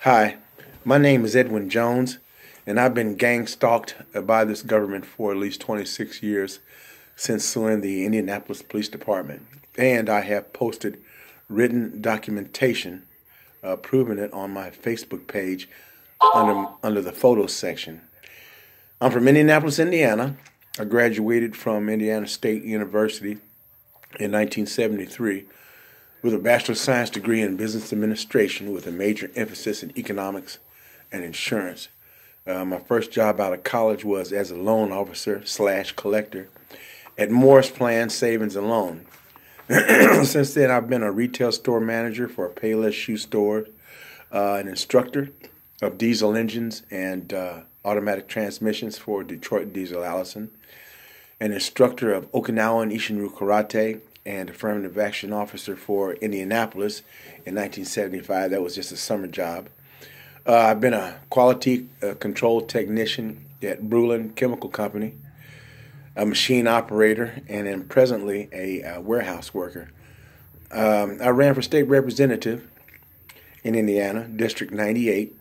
Hi, my name is Edwin Jones, and I've been gang stalked by this government for at least 26 years since suing the Indianapolis Police Department. And I have posted written documentation proving it on my Facebook page under the photos section. I'm from Indianapolis, Indiana. I graduated from Indiana State University in 1973 with a Bachelor of Science degree in Business Administration with a major emphasis in economics and insurance. My first job out of college was as a loan officer / collector at Morris Plan Savings and Loan. Since then, I've been a retail store manager for a Payless shoe store, an instructor of diesel engines and automatic transmissions for Detroit Diesel Allison, an instructor of Okinawa and Ishinryu Karate, and affirmative action officer for Indianapolis in 1975. That was just a summer job. I've been a quality control technician at Brulin Chemical Company, a machine operator, and am presently a warehouse worker. I ran for state representative in Indiana, District 98,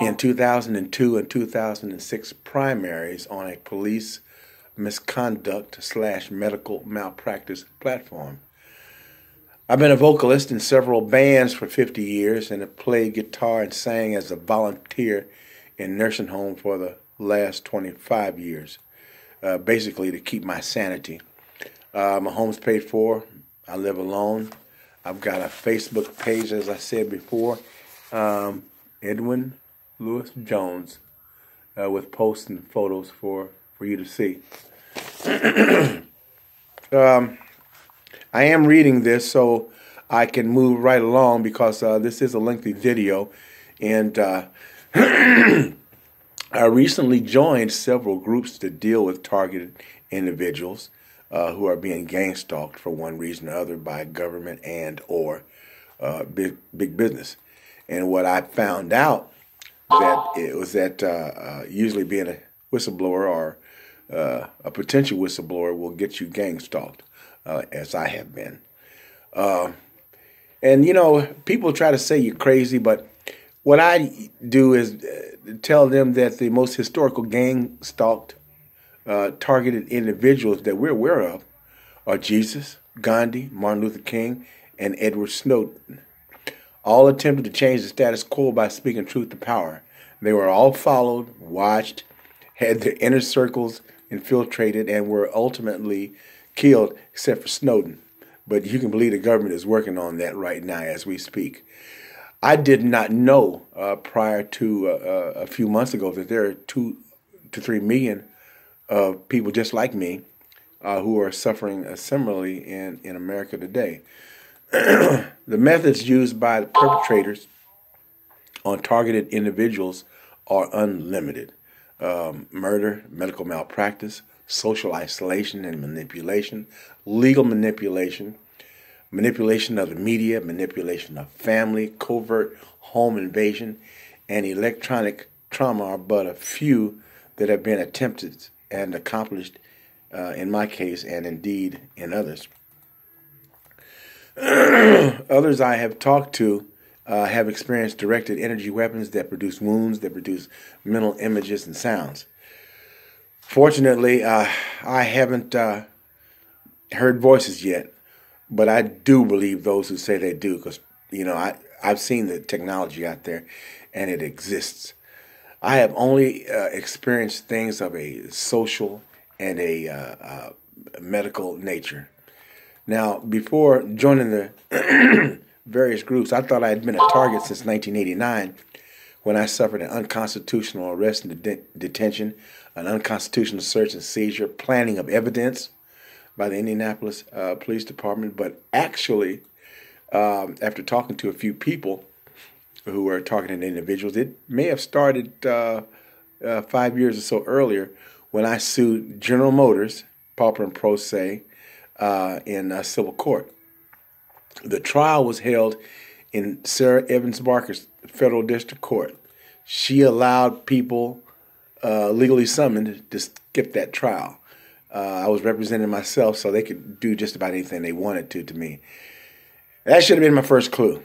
in 2002 and 2006 primaries on a police misconduct / medical malpractice platform. I've been a vocalist in several bands for 50 years and have played guitar and sang as a volunteer in nursing home for the last 25 years, basically to keep my sanity. My home's paid for. I live alone. I've got a Facebook page, as I said before, Edwin Lewis Jones, with posts and photos for you to see. I am reading this so I can move right along because this is a lengthy video, and I recently joined several groups to deal with targeted individuals who are being gang stalked for one reason or other by government and or big business. And what I found out that usually being a whistleblower or a potential whistleblower will get you gang stalked, as I have been. And, you know, people try to say you're crazy, but what I do is tell them that the most historical gang stalked targeted individuals that we're aware of are Jesus, Gandhi, Martin Luther King, and Edward Snowden. All attempted to change the status quo by speaking truth to power. They were all followed, watched, had their inner circles infiltrated, and were ultimately killed, except for Snowden. But you can believe the government is working on that right now as we speak. I did not know prior to a few months ago that there are 2 to 3 million of people just like me who are suffering similarly in America today. The methods used by the perpetrators on targeted individuals are unlimited. Murder, medical malpractice, social isolation and manipulation, legal manipulation, manipulation of the media, manipulation of family, covert home invasion, and electronic trauma are but a few that have been attempted and accomplished in my case and indeed in others. Others I have talked to have experienced directed energy weapons that produce wounds, that produce mental images and sounds. Fortunately, I haven't heard voices yet, but I do believe those who say they do because, you know, I've seen the technology out there and it exists. I have only experienced things of a social and a medical nature. Now, before joining the various groups, I thought I had been a target since 1989 when I suffered an unconstitutional arrest and detention, an unconstitutional search and seizure, planting of evidence by the Indianapolis Police Department. But actually, after talking to a few people who were targeting individuals, it may have started 5 years or so earlier when I sued General Motors, pauper and pro se, in civil court. The trial was held in Sarah Evans Barker's federal district court. She allowed people legally summoned to skip that trial. I was representing myself, so they could do just about anything they wanted to me. That should have been my first clue.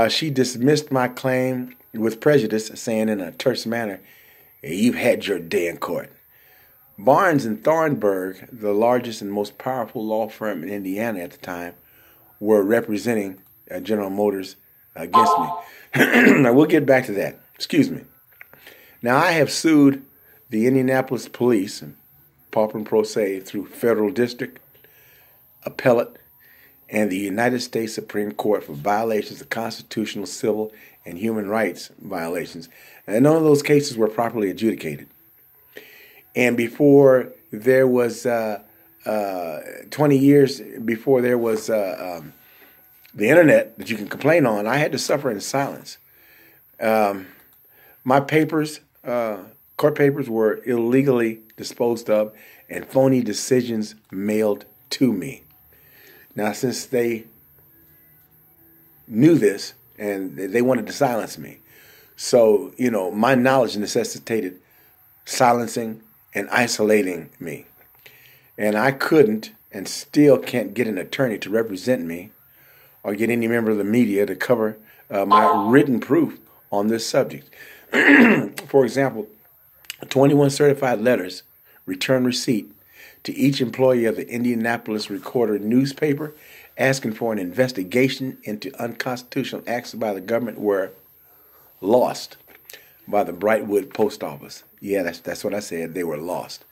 She dismissed my claim with prejudice, saying in a terse manner, "You've had your day in court." Barnes and Thornburg, the largest and most powerful law firm in Indiana at the time, were representing General Motors against me. Now, we'll get back to that. Excuse me. Now, I have sued the Indianapolis Police, pauper pro se, through federal district, appellate, and the United States Supreme Court for violations of constitutional, civil, and human rights violations. And none of those cases were properly adjudicated. And before there was 20 years before there was the internet that you can complain on, I had to suffer in silence. My papers, court papers, were illegally disposed of and phony decisions mailed to me. Now, since they knew this and they wanted to silence me, so, my knowledge necessitated silencing and isolating me. And I couldn't and still can't get an attorney to represent me or get any member of the media to cover my written proof on this subject. For example, 21 certified letters, return receipt, to each employee of the Indianapolis Recorder newspaper asking for an investigation into unconstitutional acts by the government were lost by the Brightwood post office. Yeah, that's what I said. They were lost.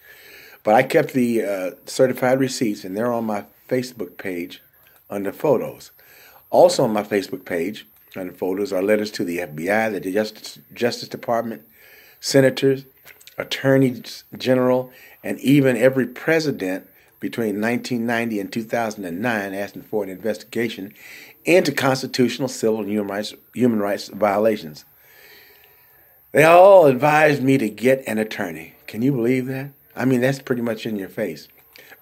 But I kept the certified receipts, and they're on my Facebook page under photos. Also on my Facebook page under photos are letters to the FBI, the Justice Department, senators, attorneys general, and even every president between 1990 and 2009 asking for an investigation into constitutional, civil, and human rights violations. They all advised me to get an attorney. Can you believe that? I mean, that's pretty much in your face.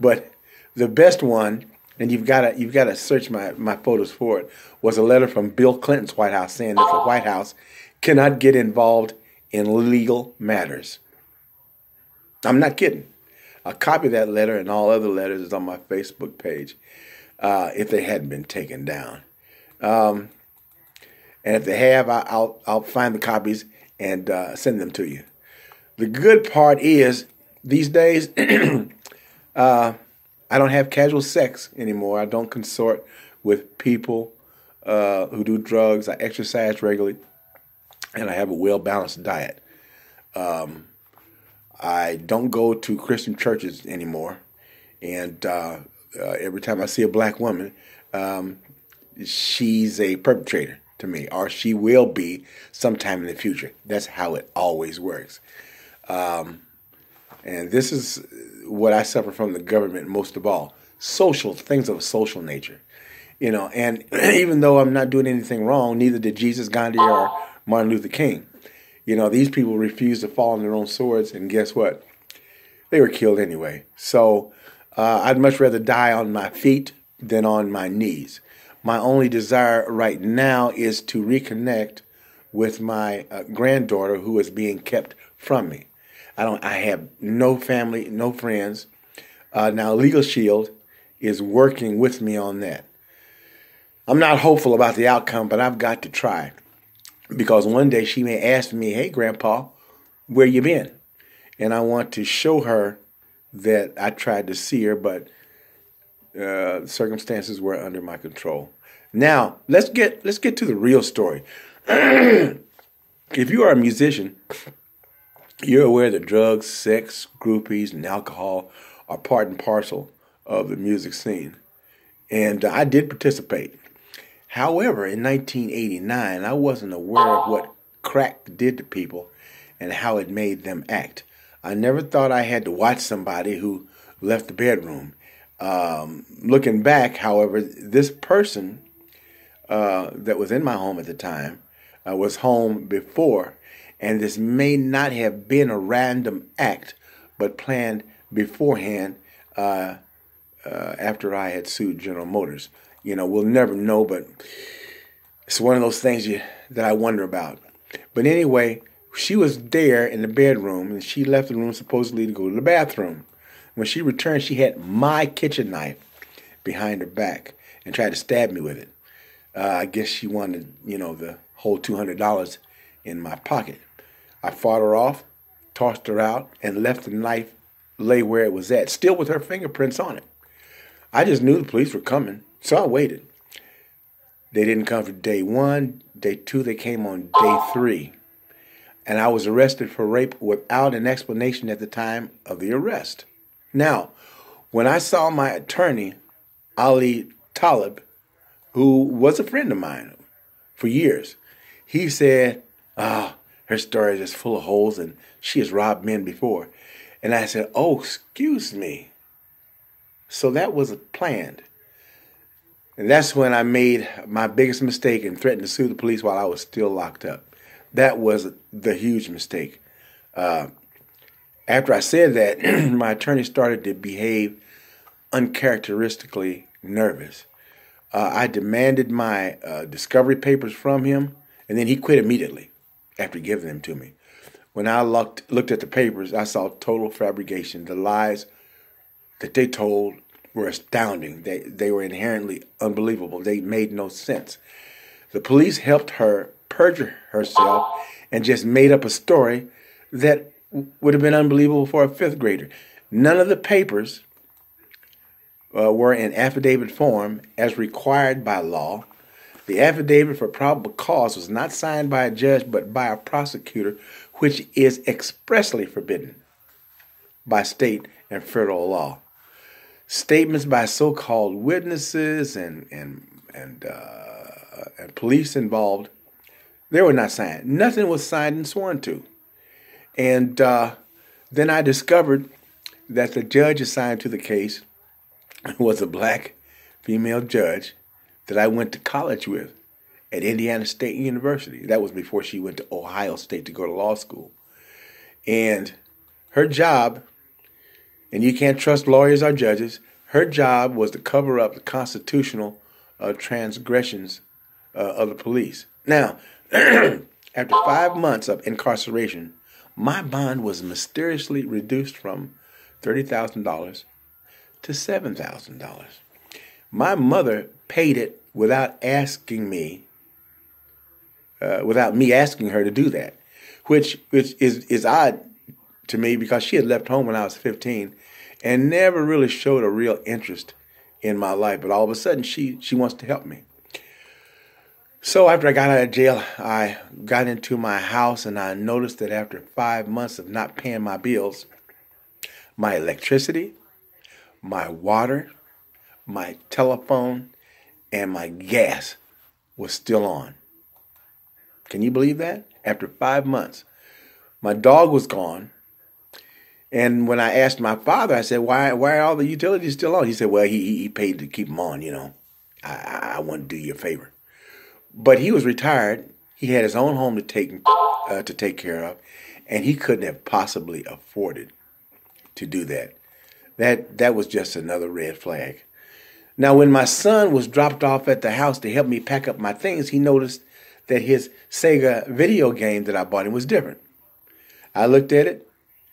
But the best one, and you've got to search my photos for it, was a letter from Bill Clinton's White House saying that the White House cannot get involved in legal matters. I'm not kidding. A copy of that letter and all other letters is on my Facebook page if they hadn't been taken down. And if they have, I'll find the copies and send them to you. The good part is these days I don't have casual sex anymore. I don't consort with people who do drugs. I exercise regularly, and I have a well-balanced diet. I don't go to Christian churches anymore, and every time I see a black woman, she's a perpetrator to me, or she will be sometime in the future. That's how it always works. And this is what I suffer from the government most of all. Social things of a social nature. And even though I'm not doing anything wrong, neither did Jesus, Gandhi, or Martin Luther King. These people refused to fall on their own swords, and guess what? They were killed anyway. So I'd much rather die on my feet than on my knees. My only desire right now is to reconnect with my granddaughter who is being kept from me. I have no family, no friends. Now Legal Shield is working with me on that. I'm not hopeful about the outcome, but I've got to try. Because one day she may ask me, "Hey, Grandpa, where you been?" And I want to show her that I tried to see her, but circumstances were under my control. Now, let's get to the real story. If you are a musician, you're aware that drugs, sex, groupies, and alcohol are part and parcel of the music scene. And I did participate. However, in 1989, I wasn't aware of what crack did to people and how it made them act. I never thought I had to watch somebody who left the bedroom. Looking back, however, this person that was in my home at the time was home before, and this may not have been a random act, but planned beforehand after I had sued General Motors. We'll never know, but it's one of those things that I wonder about. But anyway, she was there in the bedroom, and she left the room supposedly to go to the bathroom. When she returned, she had my kitchen knife behind her back and tried to stab me with it. I guess she wanted, the whole $200 in my pocket. I fought her off, tossed her out, and left the knife lay where it was at, still with her fingerprints on it. I just knew the police were coming, so I waited. They didn't come for day 1, day 2, they came on day 3. And I was arrested for rape without an explanation at the time of the arrest. Now, when I saw my attorney, Ali Talib, who was a friend of mine for years, he said, her story is just full of holes and she has robbed men before. And I said, oh, excuse me. So that was planned. And that's when I made my biggest mistake and threatened to sue the police while I was still locked up. That was the huge mistake. After I said that, my attorney started to behave uncharacteristically nervous. I demanded my discovery papers from him, and then he quit immediately after giving them to me. When I looked at the papers, I saw total fabrication. The lies that they told were astounding. They were inherently unbelievable. They made no sense. The police helped her perjure herself and just made up a story that would have been unbelievable for a 5th grader. None of the papers were in affidavit form as required by law. The affidavit for probable cause was not signed by a judge but by a prosecutor, which is expressly forbidden by state and federal law. Statements by so-called witnesses and police involved, they were not signed. Nothing was signed and sworn to. And then I discovered that the judge assigned to the case was a black female judge that I went to college with at Indiana State University. That was before she went to Ohio State to go to law school. And her job, and you can't trust lawyers or judges, her job was to cover up the constitutional transgressions of the police. Now, after 5 months of incarceration, my bond was mysteriously reduced from $30,000 to $7,000. My mother paid it without asking me, without me asking her to do that, which is odd to me because she had left home when I was 15 and never really showed a real interest in my life. But all of a sudden, she wants to help me. So after I got out of jail, I got into my house and I noticed that after 5 months of not paying my bills, my electricity, my water, my telephone, and my gas was still on. Can you believe that? After 5 months. My dog was gone. And when I asked my father, I said, why are all the utilities still on? He said, well, he paid to keep them on, I want to do you a favor. But he was retired. He had his own home to take care of, and he couldn't have possibly afforded to do that. That was just another red flag. Now, when my son was dropped off at the house to help me pack up my things, he noticed that his Sega video game that I bought him was different. I looked at it.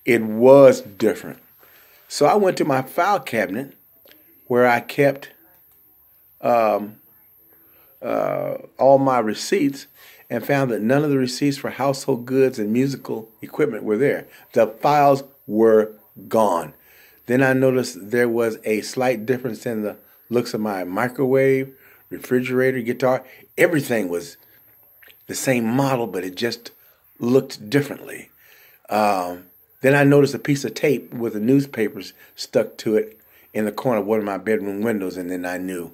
It was different. So I went to my file cabinet where I kept all my receipts and found that none of the receipts for household goods and musical equipment were there. The files were gone. Then I noticed there was a slight difference in the looks of my microwave, refrigerator, guitar. Everything was the same model, but it just looked differently. Then I noticed a piece of tape with the newspapers stuck to it in the corner of one of my bedroom windows, and then I knew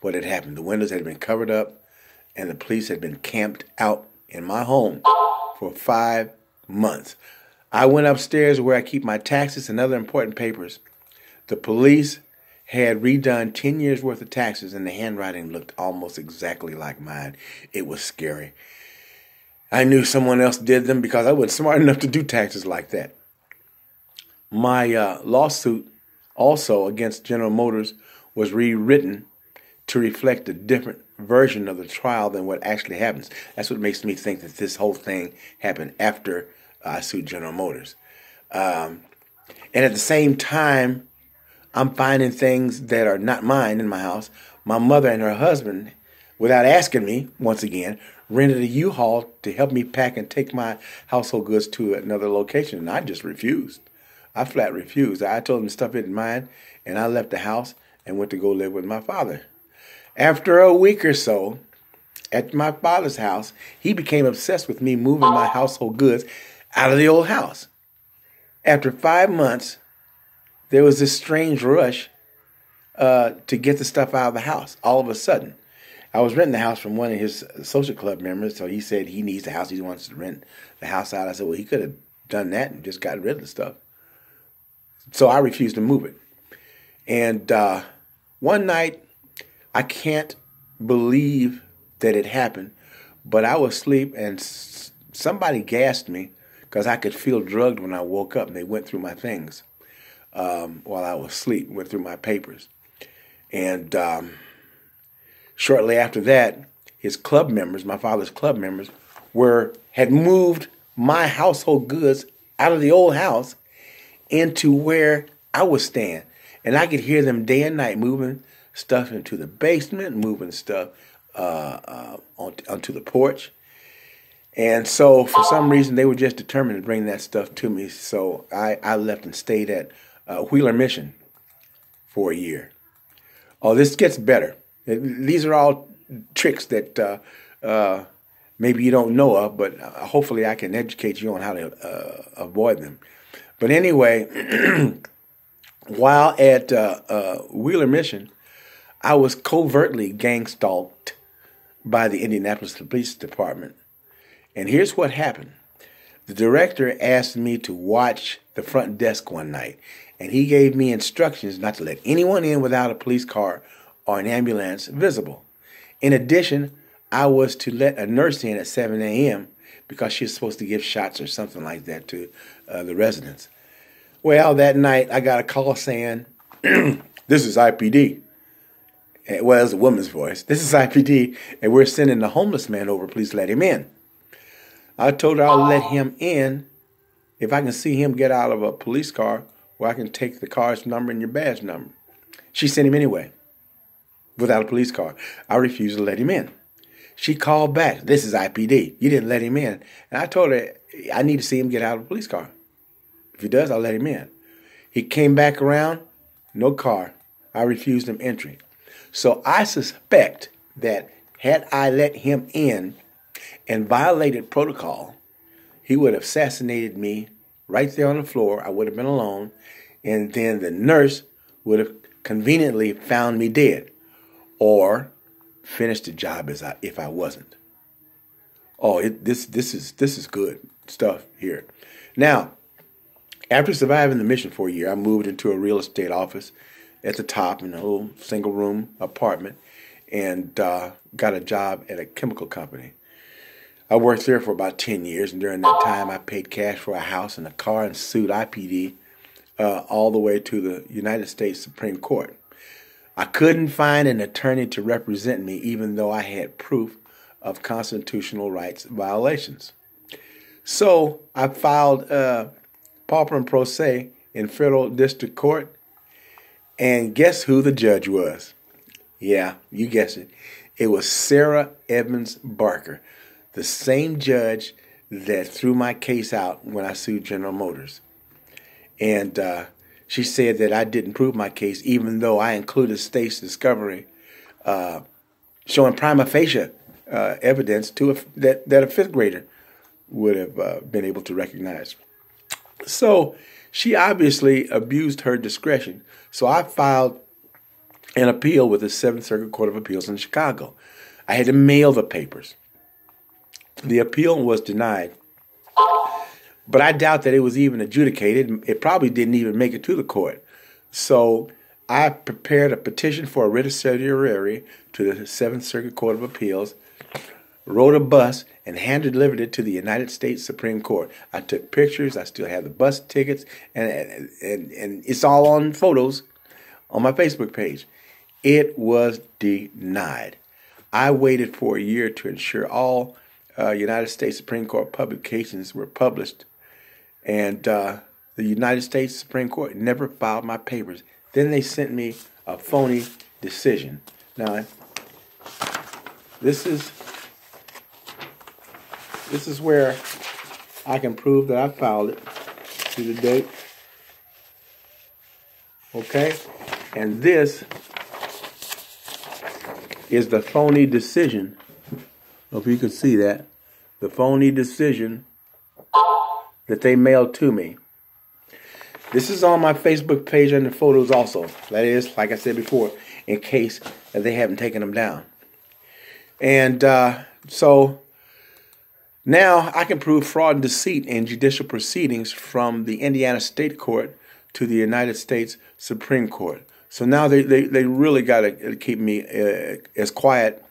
what had happened. The windows had been covered up, and the police had been camped out in my home for 5 months. I went upstairs where I keep my taxes and other important papers. The police had redone 10 years worth of taxes, and the handwriting looked almost exactly like mine. It was scary. I knew someone else did them because I wasn't smart enough to do taxes like that. My lawsuit also against General Motors was rewritten to reflect a different version of the trial than what actually happens. That's what makes me think that this whole thing happened after I sued General Motors. And at the same time, I'm finding things that are not mine in my house. My mother and her husband without asking me, once again, rented a U-Haul to help me pack and take my household goods to another location. And I just refused. I flat refused. I told him the stuff isn't mine, and I left the house and went to go live with my father. After a week or so, at my father's house, he became obsessed with me moving my household goods out of the old house. After 5 months, there was this strange rush to get the stuff out of the house. All of a sudden, I was renting the house from one of his social club members, so he said he needs the house. He wants to rent the house out. I said, well, he could have done that and just got rid of the stuff. So I refused to move it. And one night, I can't believe that it happened, but I was asleep and somebody gassed me because I could feel drugged when I woke up, and they went through my things while I was asleep, went through my papers. And shortly after that, his club members, my father's club members, had moved my household goods out of the old house into where I was staying. And I could hear them day and night moving stuff into the basement, moving stuff onto the porch. And so for some reason, they were just determined to bring that stuff to me. So I left and stayed at Wheeler Mission for a year. Oh, this gets better. These are all tricks that maybe you don't know of, but hopefully I can educate you on how to avoid them. But anyway, while at Wheeler Mission, I was covertly gangstalked by the Indianapolis Police Department. And here's what happened. The director asked me to watch the front desk one night, and he gave me instructions not to let anyone in without a police car or an ambulance visible. In addition, I was to let a nurse in at 7 a.m. because she was supposed to give shots or something like that to the residents. Well, that night I got a call saying, this is IPD. Well, it was a woman's voice. This is IPD, and we're sending the homeless man over. Please let him in. I told her I'll let him in if I can see him get out of a police car where I can take the car's number and your badge number. She sent him anyway, without a police car. I refused to let him in. She called back. This is IPD. You didn't let him in. And I told her I need to see him get out of a police car. If he does, I'll let him in. He came back around, no car. I refused him entry. So I suspect that had I let him in and violated protocol, he would have assassinated me right there on the floor. I would have been alone. And then the nurse would have conveniently found me dead or finished the job if I wasn't. Oh, this is good stuff here. Now, after surviving the mission for a year, I moved into a real estate office at the top in a little single-room apartment and got a job at a chemical company. I worked there for about 10 years, and during that time, I paid cash for a house and a car and sued IPD all the way to the United States Supreme Court. I couldn't find an attorney to represent me, even though I had proof of constitutional rights violations. So I filed pauper and pro se in federal district court, and guess who the judge was? Yeah, you guessed it. It was Sarah Evans Barker, the same judge that threw my case out when I sued General Motors. And she said that I didn't prove my case, even though I included state's discovery showing prima facie evidence that a fifth grader would have been able to recognize. So she obviously abused her discretion. So I filed an appeal with the Seventh Circuit Court of Appeals in Chicago. I had to mail the papers. The appeal was denied, but I doubt that it was even adjudicated. It probably didn't even make it to the court. So I prepared a petition for a writ of certiorari to the Seventh Circuit Court of Appeals, rode a bus, and hand-delivered it to the United States Supreme Court. I took pictures. I still have the bus tickets, and it's all on photos on my Facebook page. It was denied. I waited for a year to ensure all United States Supreme Court publications were published, and the United States Supreme Court never filed my papers. Then they sent me a phony decision. Now, This is where I can prove that I filed it. See the date? Okay? And this is the phony decision. If you can see that. The phony decision that they mailed to me. This is on my Facebook page under photos also. That is, like I said before, in case that they haven't taken them down. And so now I can prove fraud and deceit in judicial proceedings from the Indiana State Court to the United States Supreme Court. So now they really got to keep me as quiet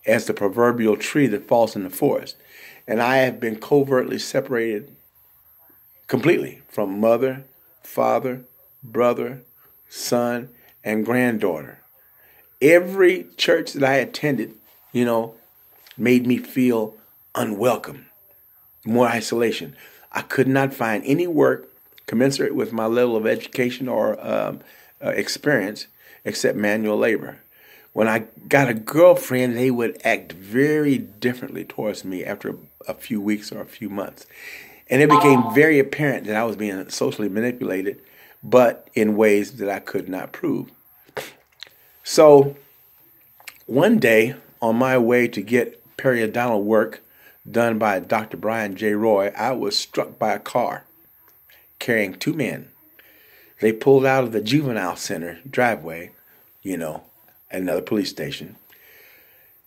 as the proverbial tree that falls in the forest. And I have been covertly separated completely from mother, father, brother, son, and granddaughter. Every church that I attended, made me feel unwelcome, more isolation. I could not find any work commensurate with my level of education or experience except manual labor. When I got a girlfriend, they would act very differently towards me after a few weeks or a few months. And it became very apparent that I was being socially manipulated, but in ways that I could not prove. So one day, on my way to get periodontal work done by Dr. Brian J. Roy, I was struck by a car carrying two men. They pulled out of the juvenile center driveway, another police station,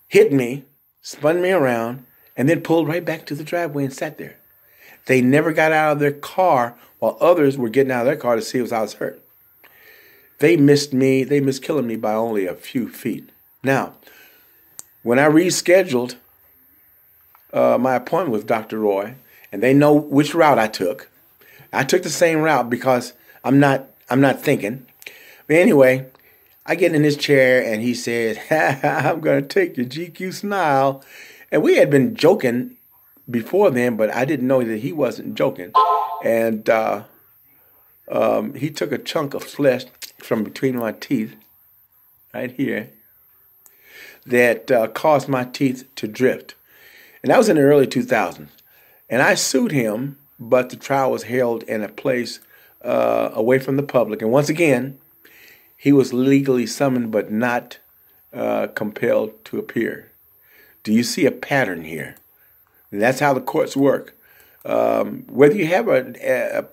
hit me, spun me around, and then pulled right back to the driveway and sat there. They never got out of their car while others were getting out of their car to see if I was hurt. They missed killing me by only a few feet. Now, when I rescheduled my appointment with Dr. Roy, and they know which route I took the same route because I'm not thinking. But anyway, I get in his chair and he says, I'm going to take your GQ smile. And we had been joking before then, but I didn't know that he wasn't joking. And he took a chunk of flesh from between my teeth, right here, that caused my teeth to drift. And that was in the early 2000s. And I sued him, but the trial was held in a place away from the public. And once again, he was legally summoned but not compelled to appear. Do you see a pattern here? And that's how the courts work. Whether you have a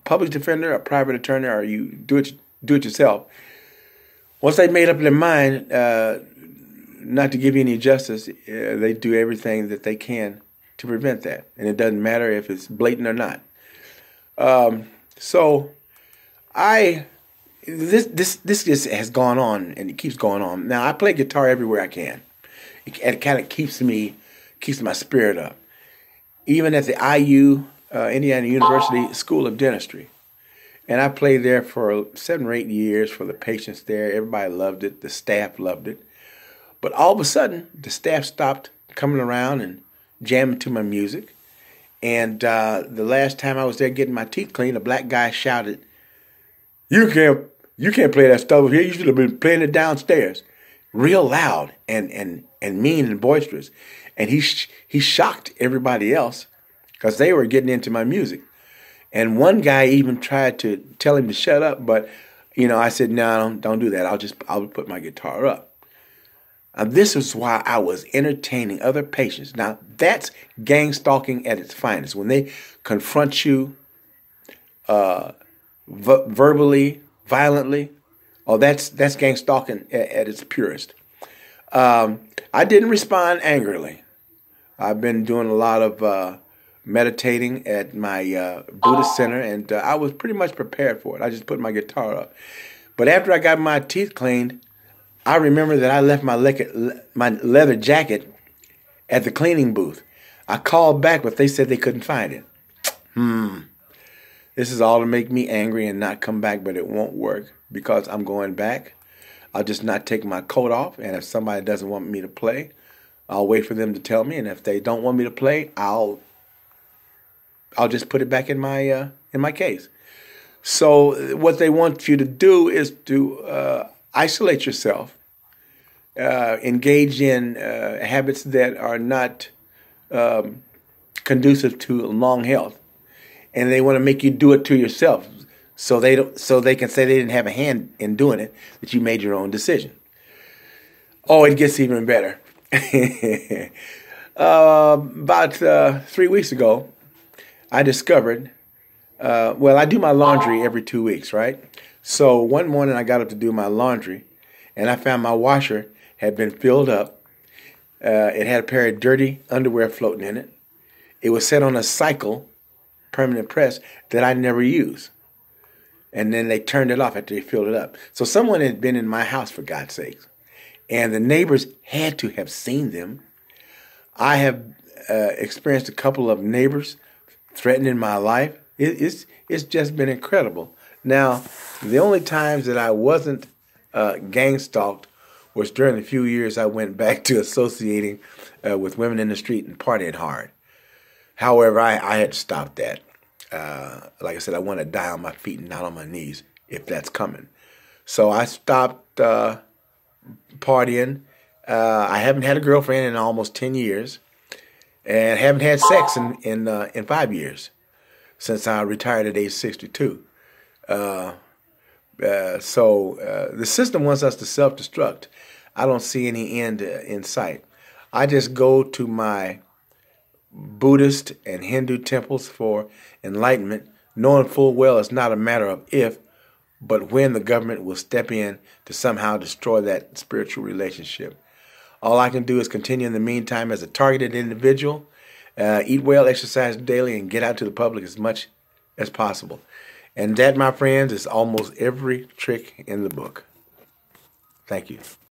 public defender, a private attorney, or you do it yourself, once they've made up their mind not to give you any justice, they do everything that they can to prevent that. And it doesn't matter if it's blatant or not. This just has gone on, and it keeps going on. Now, I play guitar everywhere I can. It kind of keeps my spirit up. Even at the IU, Indiana University School of Dentistry. And I played there for 7 or 8 years for the patients there. Everybody loved it. The staff loved it. But all of a sudden, the staff stopped coming around and jamming to my music. And the last time I was there getting my teeth cleaned, a black guy shouted, You can't play that stuff here. You should have been playing it downstairs." Real loud and mean and boisterous. And he shocked everybody else because they were getting into my music. And one guy even tried to tell him to shut up, but I said, "No, don't do that. I'll put my guitar up." Now, this is why I was entertaining other patients. Now, that's gangstalking at its finest. When they confront you verbally, violently, that's gangstalking at its purest. I didn't respond angrily. I've been doing a lot of meditating at my Buddhist center, and I was pretty much prepared for it. I just put my guitar up. But after I got my teeth cleaned, I remember that I left my leather jacket at the cleaning booth. I called back, but they said they couldn't find it. This is all to make me angry and not come back, but it won't work because I'm going back. I'll just not take my coat off, and if somebody doesn't want me to play, I'll wait for them to tell me, and if they don't want me to play, I'll just put it back in my case. So what they want you to do is to isolate yourself engage in habits that are not conducive to long health, and they want to make you do it to yourself, so they can say they didn't have a hand in doing it, that you made your own decision. Oh, it gets even better. About 3 weeks ago, I discovered. I do my laundry every 2 weeks, right? So one morning I got up to do my laundry, and I found my washer had been filled up. It had a pair of dirty underwear floating in it. It was set on a cycle, permanent press, that I never use. And then they turned it off after they filled it up. So someone had been in my house, for God's sakes. And the neighbors had to have seen them. I have experienced a couple of neighbors threatening my life. It's just been incredible. Now, the only times that I wasn't gang stalked was during the few years I went back to associating with women in the street and partying hard. However, I had to stop that. Like I said, I want to die on my feet and not on my knees if that's coming. So I stopped partying. I haven't had a girlfriend in almost 10 years, and haven't had sex in 5 years since I retired at age 62. So the system wants us to self-destruct. I don't see any end in sight. I just go to my Buddhist and Hindu temples for enlightenment, knowing full well it's not a matter of if, but when the government will step in to somehow destroy that spiritual relationship. All I can do is continue in the meantime as a targeted individual, eat well, exercise daily, and get out to the public as much as possible. And that, my friends, is almost every trick in the book. Thank you.